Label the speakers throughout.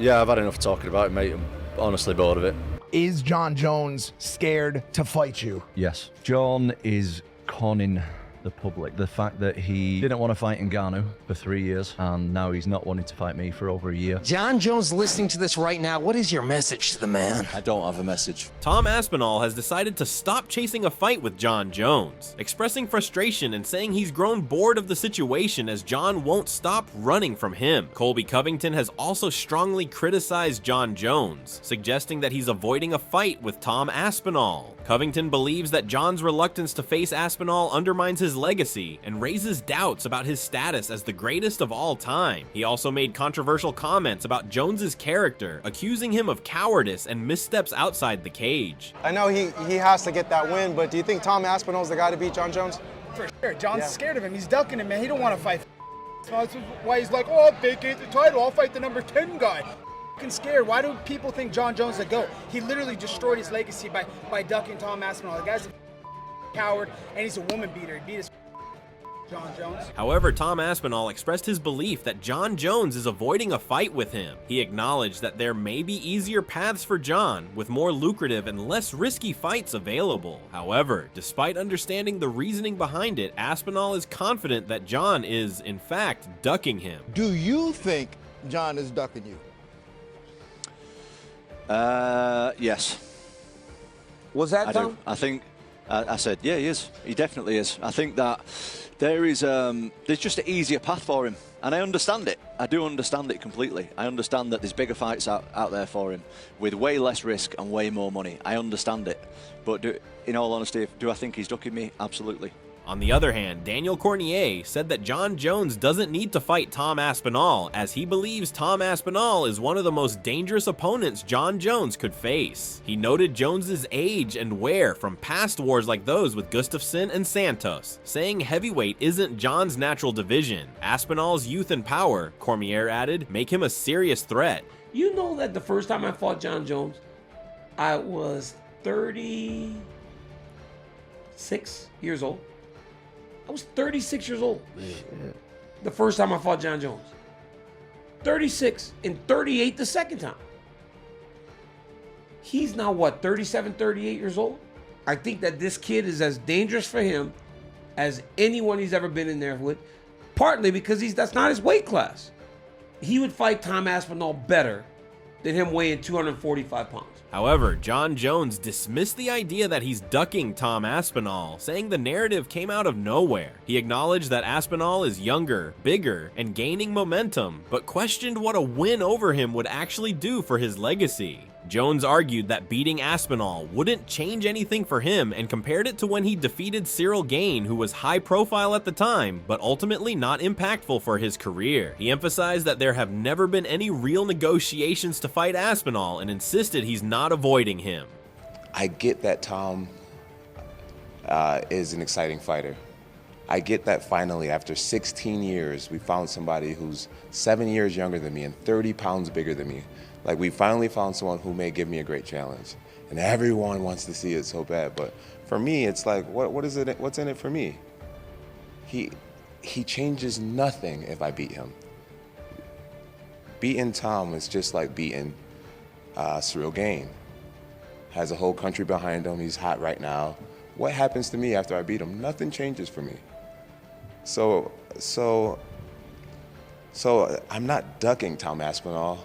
Speaker 1: Yeah, I've had enough talking about it, mate. I'm honestly bored of it.
Speaker 2: Is John Jones scared to fight you?
Speaker 3: Yes. John is conning the public. The fact that he didn't want to fight Ngannou for 3 years, and now he's not wanting to fight me for over a year.
Speaker 4: John Jones listening to this right now, what is your message to the man?
Speaker 5: I don't have a message.
Speaker 6: Tom Aspinall has decided to stop chasing a fight with John Jones, expressing frustration and saying he's grown bored of the situation as John won't stop running from him. Colby Covington has also strongly criticized John Jones, suggesting that he's avoiding a fight with Tom Aspinall. Covington believes that John's reluctance to face Aspinall undermines his legacy and raises doubts about his status as the greatest of all time. He also made controversial comments about Jones's character, accusing him of cowardice and missteps outside the cage.
Speaker 7: I know he has to get that win, but do you think Tom Aspinall's the guy to beat John Jones?
Speaker 8: For sure. John's scared of him. He's ducking him, man. He don't want to fight. That's why he's like, oh, I'll vacate the title. I'll fight the number 10 guy. Scared. Why do people think John Jones is a GOAT? He literally destroyed his legacy by ducking Tom Aspinall. The guy's a coward, and he's a woman beater. He beat his John Jones.
Speaker 6: However, Tom Aspinall expressed his belief that John Jones is avoiding a fight with him. He acknowledged that there may be easier paths for John, with more lucrative and less risky fights available. However, despite understanding the reasoning behind it, Aspinall is confident that John is, in fact, ducking him.
Speaker 9: Do you think John is ducking you?
Speaker 5: Yes.
Speaker 9: Was that Tom?
Speaker 5: I think, I said, yeah, he is. He definitely is. I think that there's just an easier path for him. And I understand it. I do understand it completely. I understand that there's bigger fights out there for him with way less risk and way more money. I understand it. But in all honesty, do I think he's ducking me? Absolutely.
Speaker 6: On the other hand, Daniel Cormier said that John Jones doesn't need to fight Tom Aspinall, as he believes Tom Aspinall is one of the most dangerous opponents John Jones could face. He noted Jones's age and wear from past wars like those with Gustafsson and Santos, saying heavyweight isn't John's natural division. Aspinall's youth and power, Cormier added, make him a serious threat.
Speaker 10: You know that the first time I fought John Jones, I was 36 years old. I was 36 years old the first time I fought John Jones. 36 and 38 the second time. He's now what, 37, 38 years old? I think that this kid is as dangerous for him as anyone he's ever been in there with, partly because that's not his weight class. He would fight Tom Aspinall better than him weighing 245 pounds.
Speaker 6: However, John Jones dismissed the idea that he's ducking Tom Aspinall, saying the narrative came out of nowhere. He acknowledged that Aspinall is younger, bigger, and gaining momentum, but questioned what a win over him would actually do for his legacy. Jones argued that beating Aspinall wouldn't change anything for him and compared it to when he defeated Cyril Gane, who was high profile at the time, but ultimately not impactful for his career. He emphasized that there have never been any real negotiations to fight Aspinall and insisted he's not avoiding him.
Speaker 11: I get that Tom is an exciting fighter. I get that finally, after 16 years, we found somebody who's 7 years younger than me and 30 pounds bigger than me. Like, we finally found someone who may give me a great challenge. And everyone wants to see it so bad. But for me, it's like, what is it? What's in it for me? He changes nothing if I beat him. Beating Tom is just like beating Cyril Gane. Has a whole country behind him. He's hot right now. What happens to me after I beat him? Nothing changes for me. So I'm not ducking Tom Aspinall.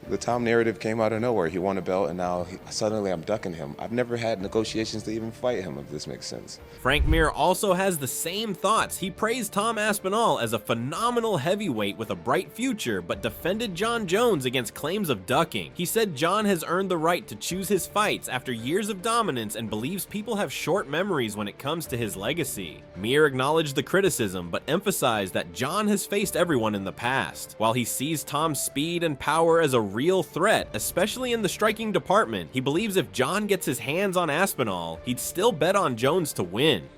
Speaker 11: The Tom narrative came out of nowhere. He won a belt, and now suddenly I'm ducking him. I've never had negotiations to even fight him, if this makes sense.
Speaker 6: Frank Mir also has the same thoughts. He praised Tom Aspinall as a phenomenal heavyweight with a bright future, but defended John Jones against claims of ducking. He said John has earned the right to choose his fights after years of dominance and believes people have short memories when it comes to his legacy. Mir acknowledged the criticism, but emphasized that John has faced everyone in the past. While he sees Tom's speed and power as a real threat, especially in the striking department, he believes if John gets his hands on Aspinall, he'd still bet on Jones to win.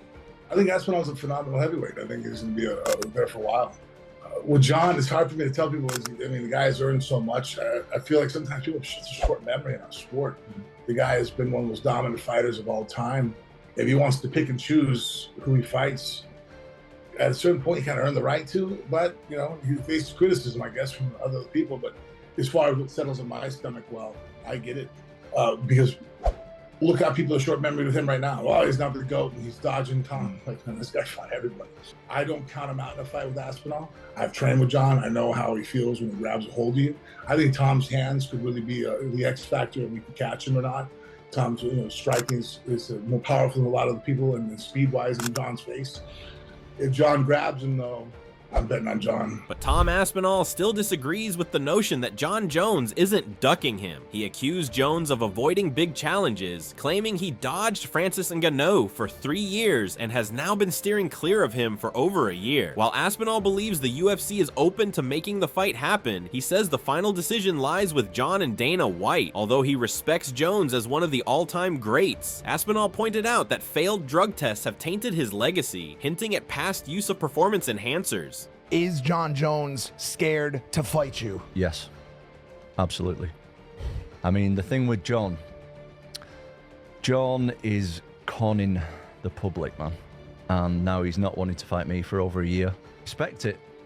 Speaker 12: I think Aspinall's a phenomenal heavyweight. I think he's going to be there for a while. With John, it's hard for me to tell people, the guy has earned so much. I feel like sometimes people have such a short memory in our sport. The guy has been one of the most dominant fighters of all time. If he wants to pick and choose who he fights, at a certain point, he kind of earned the right to, but, he faced criticism, I guess, from other people. But as far as what settles in my stomach, well, I get it. Because look how people are short memory with him right now. Oh, he's not the GOAT and he's dodging Tom. Like, man, this guy fought everybody. I don't count him out in a fight with Aspinall. I've trained with John. I know how he feels when he grabs a hold of you. I think Tom's hands could really be the X factor if we can catch him or not. Tom's striking is more powerful than a lot of the people, and speed-wise in John's face. If John grabs him, though, I'm betting on John.
Speaker 6: But Tom Aspinall still disagrees with the notion that John Jones isn't ducking him. He accused Jones of avoiding big challenges, claiming he dodged Francis Ngannou for 3 years and has now been steering clear of him for over a year. While Aspinall believes the UFC is open to making the fight happen, he says the final decision lies with John and Dana White, although he respects Jones as one of the all-time greats. Aspinall pointed out that failed drug tests have tainted his legacy, hinting at past use of performance enhancers.
Speaker 2: Is John Jones scared to fight you?
Speaker 3: Yes, absolutely. I mean, the thing with John is conning the public, man. And now he's not wanting to fight me for over a year.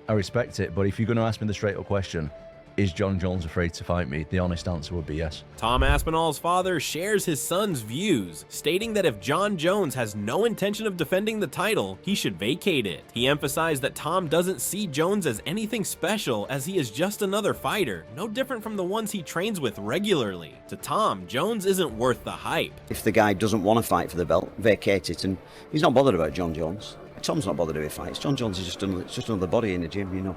Speaker 3: I respect it, but if you're going to ask me the straight up question, is John Jones afraid to fight me? The honest answer would be yes.
Speaker 6: Tom Aspinall's father shares his son's views, stating that if John Jones has no intention of defending the title, he should vacate it. He emphasized that Tom doesn't see Jones as anything special, as he is just another fighter, no different from the ones he trains with regularly. To Tom, Jones isn't worth the hype.
Speaker 13: If the guy doesn't want to fight for the belt, vacate it, and he's not bothered about John Jones. Tom's not bothered if he fights. John Jones is just another body in the gym, you know.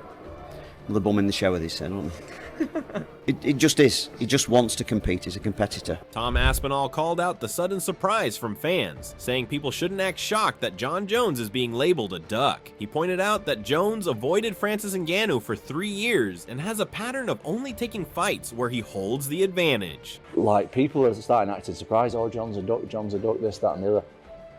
Speaker 13: The bum in the shower, they say, don't they? It just is. He just wants to compete. He's a competitor.
Speaker 6: Tom Aspinall called out the sudden surprise from fans, saying people shouldn't act shocked that John Jones is being labeled a duck. He pointed out that Jones avoided Francis Ngannou for 3 years and has a pattern of only taking fights where he holds the advantage.
Speaker 14: Like, people are starting acting surprised. Oh, John's a duck, this, that, and the other.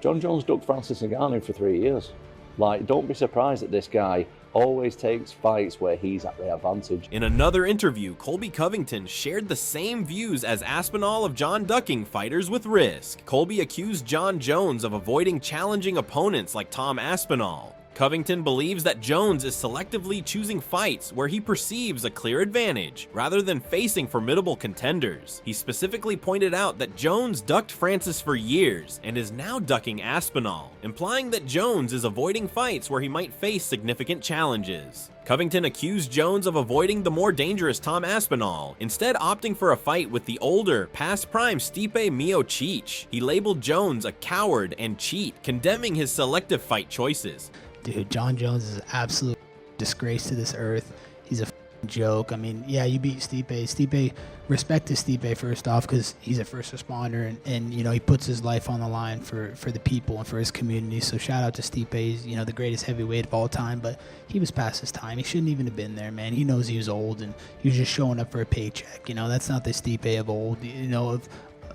Speaker 14: John Jones ducked Francis Ngannou for 3 years. Like, don't be surprised that this guy always takes fights where he's at the advantage.
Speaker 6: In another interview, Colby Covington shared the same views as Aspinall of John ducking fighters with risk. Colby accused John Jones of avoiding challenging opponents like Tom Aspinall. Covington believes that Jones is selectively choosing fights where he perceives a clear advantage, rather than facing formidable contenders. He specifically pointed out that Jones ducked Francis for years and is now ducking Aspinall, implying that Jones is avoiding fights where he might face significant challenges. Covington accused Jones of avoiding the more dangerous Tom Aspinall, instead opting for a fight with the older, past-prime Stipe Miocic. He labeled Jones a coward and cheat, condemning his selective fight choices.
Speaker 15: Dude, John Jones is an absolute disgrace to this earth. He's a joke. I mean, yeah, you beat Stipe. Respect to Stipe first off, because he's a first responder, and you know, he puts his life on the line for the people and for his community. So shout out to Stipe. He's, you know, the greatest heavyweight of all time, but he was past his time. He shouldn't even have been there, man. He knows he was old and he was just showing up for a paycheck. You know, that's not the Stipe of old, you know,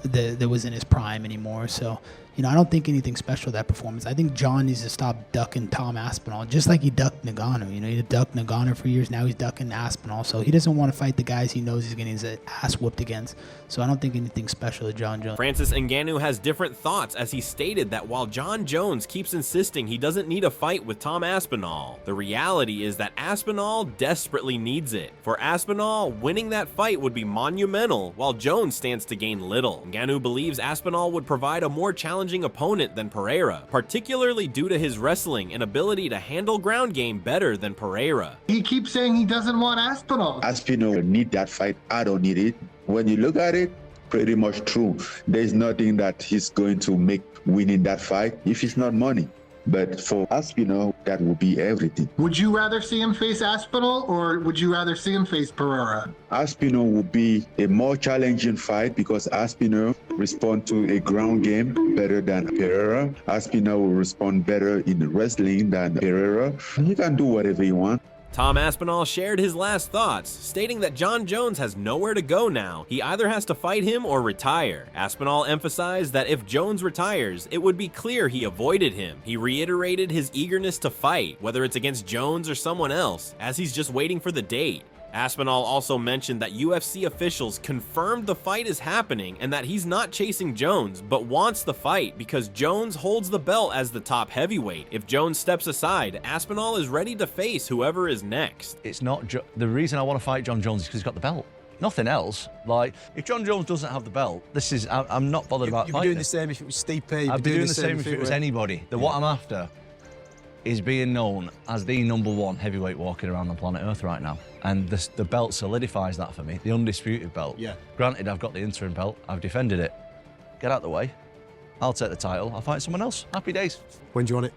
Speaker 15: that was in his prime anymore. So, you know, I don't think anything special that performance. I think John needs to stop ducking Tom Aspinall, just like he ducked Ngannou. You know, he ducked Ngannou for years. Now he's ducking Aspinall. So he doesn't want to fight the guys he knows he's getting his ass whooped against. So I don't think anything special to John Jones.
Speaker 6: Francis Ngannou has different thoughts, as he stated that while John Jones keeps insisting he doesn't need a fight with Tom Aspinall, the reality is that Aspinall desperately needs it. For Aspinall, winning that fight would be monumental, while Jones stands to gain little. Ngannou believes Aspinall would provide a more challenging opponent than Pereira, particularly due to his wrestling and ability to handle ground game better than Pereira.
Speaker 16: He keeps saying he doesn't want Aspinall.
Speaker 17: Aspinall need that fight. I don't need it. When you look at it, pretty much true. There's nothing that he's going to make winning that fight if it's not money. But for Aspinall, that will be everything.
Speaker 16: Would you rather see him face Aspinall, or would you rather see him face Pereira?
Speaker 17: Aspinall will be a more challenging fight because Aspinall respond to a ground game better than Pereira. Aspinall will respond better in wrestling than Pereira. He can do whatever he wants.
Speaker 6: Tom Aspinall shared his last thoughts, stating that John Jones has nowhere to go now. He either has to fight him or retire. Aspinall emphasized that if Jones retires, it would be clear he avoided him. He reiterated his eagerness to fight, whether it's against Jones or someone else, as he's just waiting for the date. Aspinall also mentioned that UFC officials confirmed the fight is happening and that he's not chasing Jones, but wants the fight because Jones holds the belt as the top heavyweight. If Jones steps aside, Aspinall is ready to face whoever is next.
Speaker 3: It's not the reason I want to fight John Jones is because he's got the belt. Nothing else. Like, if John Jones doesn't have the belt, I'm not bothered about
Speaker 18: You'd be
Speaker 3: fighting.
Speaker 18: doing the same if it was Stipe.
Speaker 3: I'd be doing the same if it was anybody. What I'm after is being known as the #1 heavyweight walking around on planet Earth right now. And the belt solidifies that for me, the undisputed belt.
Speaker 18: Yeah.
Speaker 3: Granted, I've got the interim belt. I've defended it. Get out the way. I'll take the title. I'll fight someone else. Happy days.
Speaker 18: When do you want it?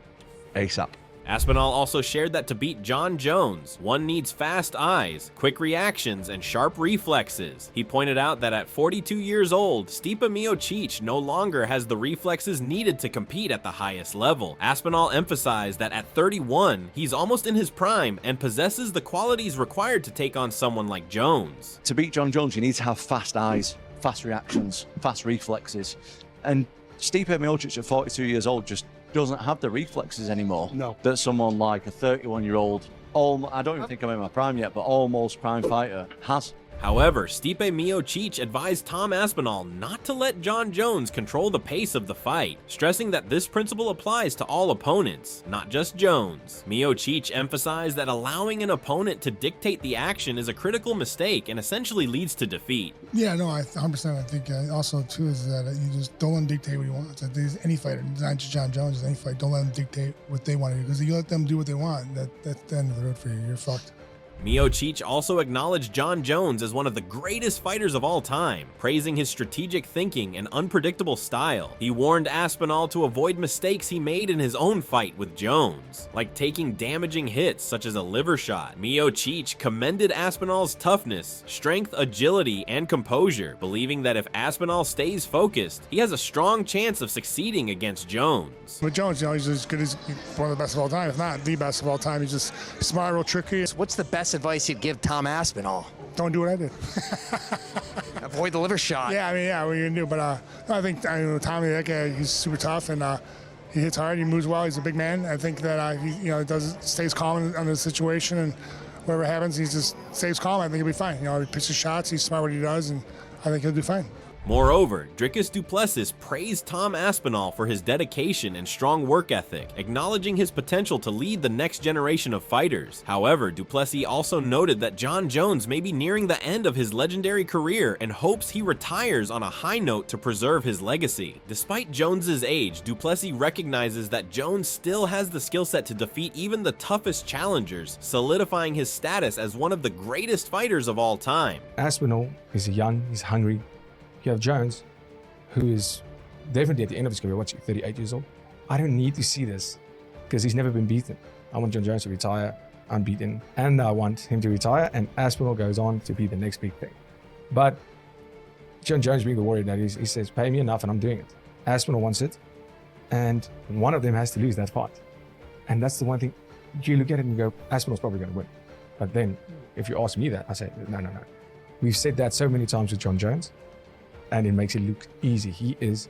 Speaker 3: ASAP.
Speaker 6: Aspinall also shared that to beat John Jones, one needs fast eyes, quick reactions, and sharp reflexes. He pointed out that at 42 years old, Stipe Miocic no longer has the reflexes needed to compete at the highest level. Aspinall emphasized that at 31, he's almost in his prime and possesses the qualities required to take on someone like Jones.
Speaker 5: To beat John Jones, you need to have fast eyes, fast reactions, fast reflexes. And Stipe Miocic at 42 years old just doesn't have the reflexes anymore.
Speaker 18: No.
Speaker 5: That someone like a 31-year-old, I don't even think I'm in my prime yet, but almost prime fighter has.
Speaker 6: However, Stipe Miocic advised Tom Aspinall not to let John Jones control the pace of the fight, stressing that this principle applies to all opponents, not just Jones. Miocic emphasized that allowing an opponent to dictate the action is a critical mistake and essentially leads to defeat.
Speaker 19: Yeah, no, 100%. I think also, too, is that you just don't let them dictate what you want. It's like any fighter, not just John Jones, it's any fight, don't let them dictate what they want to do, because if you let them do what they want, that's the end of the road for you. You're fucked.
Speaker 6: Miocic also acknowledged John Jones as one of the greatest fighters of all time, praising his strategic thinking and unpredictable style. He warned Aspinall to avoid mistakes he made in his own fight with Jones, like taking damaging hits such as a liver shot. Miocic commended Aspinall's toughness, strength, agility, and composure, believing that if Aspinall stays focused, he has a strong chance of succeeding against Jones.
Speaker 19: With Jones, he's as good as one of the best of all time, if not the best of all time. He's just smart, real tricky.
Speaker 4: What's the best advice you'd give Tom Aspinall?
Speaker 19: Don't do what I did.
Speaker 4: Avoid the liver shot.
Speaker 19: Yeah, I mean, what are you gonna do? But I think Tommy, that guy, he's super tough and he hits hard. He moves well. He's a big man. I think that he stays calm on the situation, and whatever happens, he just stays calm. I think he'll be fine. He picks his shots. He's smart what he does, and I think he'll do fine.
Speaker 6: Moreover, Dricus du Plessis praised Tom Aspinall for his dedication and strong work ethic, acknowledging his potential to lead the next generation of fighters. However, du Plessis also noted that John Jones may be nearing the end of his legendary career and hopes he retires on a high note to preserve his legacy. Despite Jones's age, du Plessis recognizes that Jones still has the skill set to defeat even the toughest challengers, solidifying his status as one of the greatest fighters of all time.
Speaker 20: Aspinall is young, he's hungry. You have Jones, who is definitely at the end of his career, 38 years old. I don't need to see this because he's never been beaten. I want John Jones to retire unbeaten, and I want him to retire, and Aspinall goes on to be the next big thing. But John Jones being the warrior that he says, pay me enough and I'm doing it. Aspinall wants it, and one of them has to lose that fight. And that's the one thing, you look at it and go, Aspinall's probably going to win. But then, if you ask me that, I say, no. We've said that so many times with John Jones, and it makes it look easy. He is.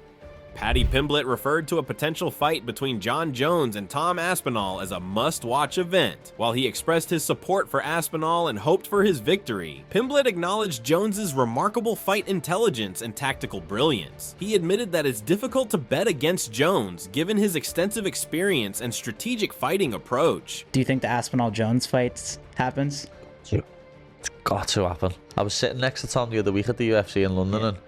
Speaker 6: Paddy Pimblett referred to a potential fight between John Jones and Tom Aspinall as a must-watch event. While he expressed his support for Aspinall and hoped for his victory, Pimblett acknowledged Jones's remarkable fight intelligence and tactical brilliance. He admitted that it's difficult to bet against Jones given his extensive experience and strategic fighting approach.
Speaker 21: Do you think the Aspinall-Jones fight happens?
Speaker 14: It's got to happen. I was sitting next to Tom the other week at the UFC in London and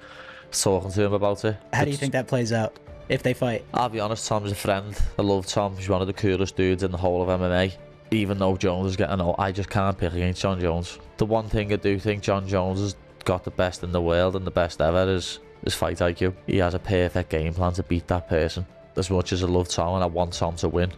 Speaker 14: talking to him about it.
Speaker 21: How do you think that plays out if they fight?
Speaker 14: I'll be honest, Tom's a friend. I love Tom. He's one of the coolest dudes in the whole of MMA. Even though Jones is getting old, I just can't pick against John Jones. The one thing I do think John Jones has got the best in the world and the best ever is his fight IQ. He has a perfect game plan to beat that person. As much as I love Tom and I want Tom to win,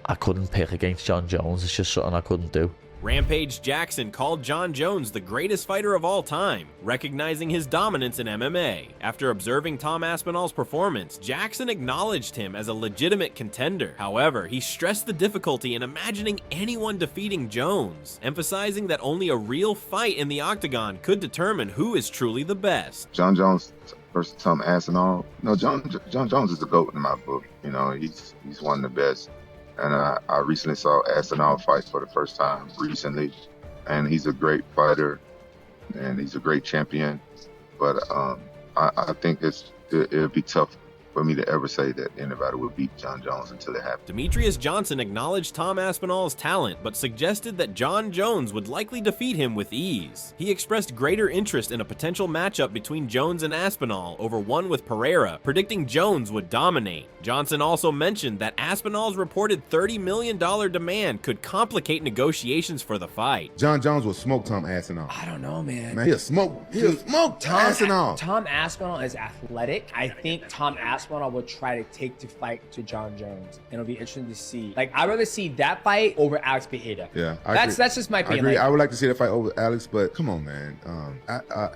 Speaker 14: I couldn't pick against John Jones. It's just something I couldn't do.
Speaker 6: Rampage Jackson called John Jones the greatest fighter of all time, recognizing his dominance in MMA. After observing Tom Aspinall's performance, Jackson acknowledged him as a legitimate contender. However, he stressed the difficulty in imagining anyone defeating Jones, emphasizing that only a real fight in the octagon could determine who is truly the best.
Speaker 22: John Jones versus Tom Aspinall. No, John Jones is the GOAT in my book. He's one of the best. And I recently saw Aspinall fight for the first time recently, and he's a great fighter, and he's a great champion. But I think it'll be tough for me to ever say that anybody would beat John Jones until it happened.
Speaker 6: Demetrius Johnson acknowledged Tom Aspinall's talent, but suggested that John Jones would likely defeat him with ease. He expressed greater interest in a potential matchup between Jones and Aspinall over one with Pereira, predicting Jones would dominate. Johnson also mentioned that Aspinall's reported $30 million demand could complicate negotiations for the fight.
Speaker 1: John Jones will smoke Tom Aspinall.
Speaker 7: I don't know, man.
Speaker 1: Man, he'll smoke Aspinall.
Speaker 7: Tom Aspinall is athletic. I think Tom Aspinall would try to take the fight to John Jones. And it'll be interesting to see. Like, I'd rather see that fight over Alex Pereira.
Speaker 1: Yeah,
Speaker 7: that's just my opinion.
Speaker 1: I agree.
Speaker 7: Like,
Speaker 1: I would like to see that fight over Alex, but come on, man.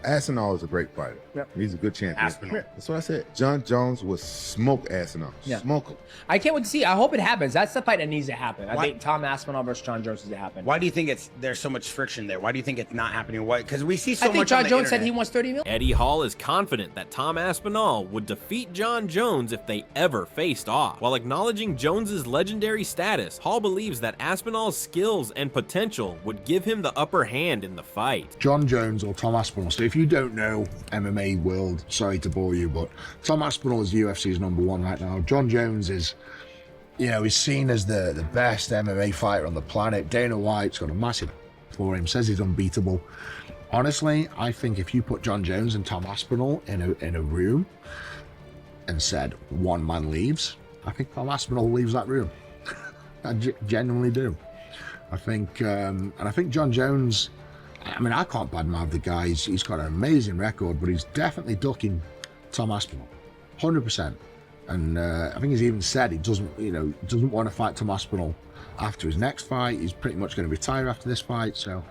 Speaker 1: Aspinall is a great fighter.
Speaker 7: Yep.
Speaker 1: He's a good champion.
Speaker 7: Aspinall.
Speaker 1: That's what I said. John Jones will smoke Aspinall.
Speaker 7: Yeah.
Speaker 1: Smoke him.
Speaker 7: I can't wait to see. I hope it happens. That's the fight that needs to happen. I think Tom Aspinall versus John Jones needs to happen.
Speaker 23: Why do you think there's so much friction there? Why do you think it's not happening? Why? Because we see so
Speaker 7: I think
Speaker 23: much
Speaker 7: John
Speaker 23: on the
Speaker 7: Jones said
Speaker 23: internet.
Speaker 7: he wants $30 million.
Speaker 6: Eddie Hall is confident that Tom Aspinall would defeat John Jones if they ever faced off. While acknowledging Jones's legendary status, Hall believes that Aspinall's skills and potential would give him the upper hand in the fight.
Speaker 2: John Jones or Tom Aspinall. So if you don't know MMA world, sorry to bore you, but Tom Aspinall is UFC's #1 right now. John Jones is, he's seen as the best MMA fighter on the planet. Dana White's got a massive for him, says he's unbeatable. Honestly, I think if you put John Jones and Tom Aspinall in a room and said one man leaves, I think Tom Aspinall leaves that room. I genuinely do. I think, and I think John Jones, I mean, I can't badmouth the guy. He's got an amazing record, but he's definitely ducking Tom Aspinall, 100%. And I think he's even said he doesn't want to fight Tom Aspinall after his next fight. He's pretty much going to retire after this fight, so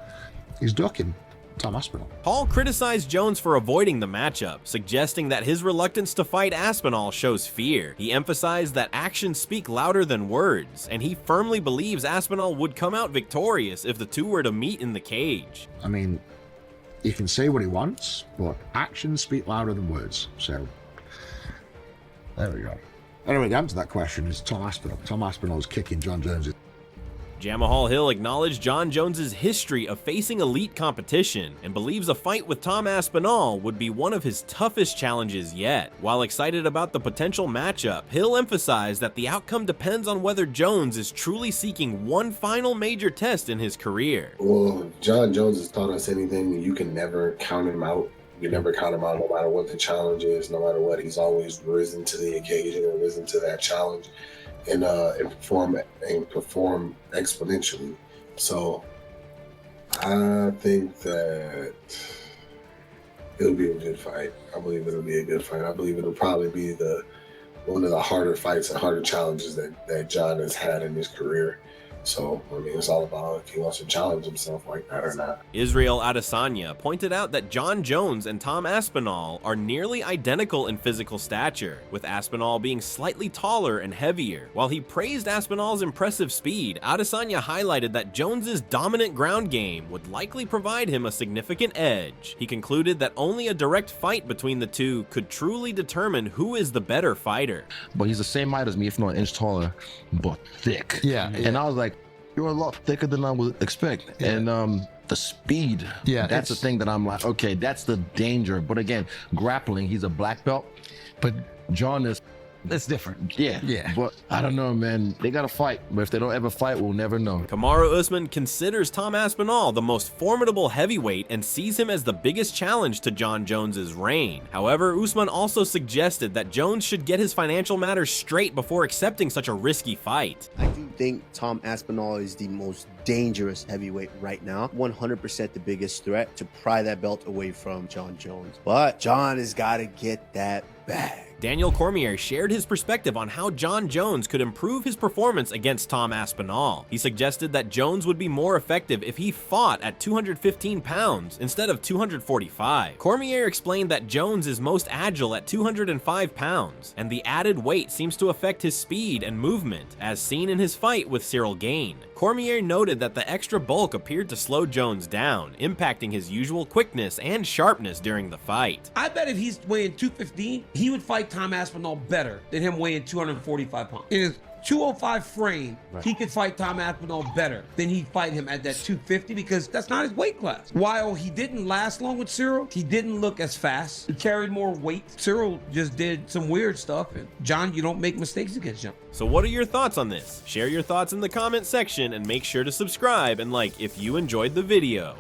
Speaker 2: he's ducking Tom Aspinall.
Speaker 6: Hall criticized Jones for avoiding the matchup, suggesting that his reluctance to fight Aspinall shows fear. He emphasized that actions speak louder than words, and he firmly believes Aspinall would come out victorious if the two were to meet in the cage.
Speaker 2: I mean, he can say what he wants, but actions speak louder than words. So there we go. Anyway, the answer to that question is Tom Aspinall. Tom Aspinall is kicking John Jones.
Speaker 6: Jamahal Hill acknowledged John Jones's history of facing elite competition and believes a fight with Tom Aspinall would be one of his toughest challenges yet. While excited about the potential matchup, Hill emphasized that the outcome depends on whether Jones is truly seeking one final major test in his career.
Speaker 24: Well, if John Jones has taught us anything, you can never count him out. You never count him out no matter what the challenge is, no matter what. He's always risen to the occasion and risen to that challenge. And perform exponentially. So I think that it'll be a good fight. I believe it'll be a good fight. I believe it'll probably be one of the harder fights and harder challenges that John has had in his career. So, I mean, it's all about if he wants to challenge himself like that or not.
Speaker 6: Israel Adesanya pointed out that John Jones and Tom Aspinall are nearly identical in physical stature, with Aspinall being slightly taller and heavier. While he praised Aspinall's impressive speed, Adesanya highlighted that Jones's dominant ground game would likely provide him a significant edge. He concluded that only a direct fight between the two could truly determine who is the better fighter.
Speaker 25: But he's the same height as me, if not an inch taller, but thick. Yeah. And I was like, you're a lot thicker than I would expect. Yeah. And the speed, that's the thing that I'm like, okay, that's the danger. But again, grappling, he's a black belt, but John is, it's different. Yeah. But I don't know, man. They got to fight. But if they don't ever fight, we'll never know.
Speaker 6: Kamaru Usman considers Tom Aspinall the most formidable heavyweight and sees him as the biggest challenge to John Jones's reign. However, Usman also suggested that Jones should get his financial matters straight before accepting such a risky fight.
Speaker 26: I do think Tom Aspinall is the most dangerous heavyweight right now. 100% the biggest threat to pry that belt away from John Jones. But John has got to get that bag.
Speaker 6: Daniel Cormier shared his perspective on how John Jones could improve his performance against Tom Aspinall. He suggested that Jones would be more effective if he fought at 215 pounds instead of 245. Cormier explained that Jones is most agile at 205 pounds, and the added weight seems to affect his speed and movement, as seen in his fight with Cyril Gane. Cormier noted that the extra bulk appeared to slow Jones down, impacting his usual quickness and sharpness during the fight.
Speaker 10: I bet if he's weighing 215, he would fight Tom Aspinall better than him weighing 245 pounds. In his 205 frame, he could fight Tom Aspinall better than he'd fight him at that 250 because that's not his weight class. While he didn't last long with Cyril, he didn't look as fast. He carried more weight. Cyril just did some weird stuff. And John, you don't make mistakes against John.
Speaker 6: So what are your thoughts on this? Share your thoughts in the comment section and make sure to subscribe and like if you enjoyed the video.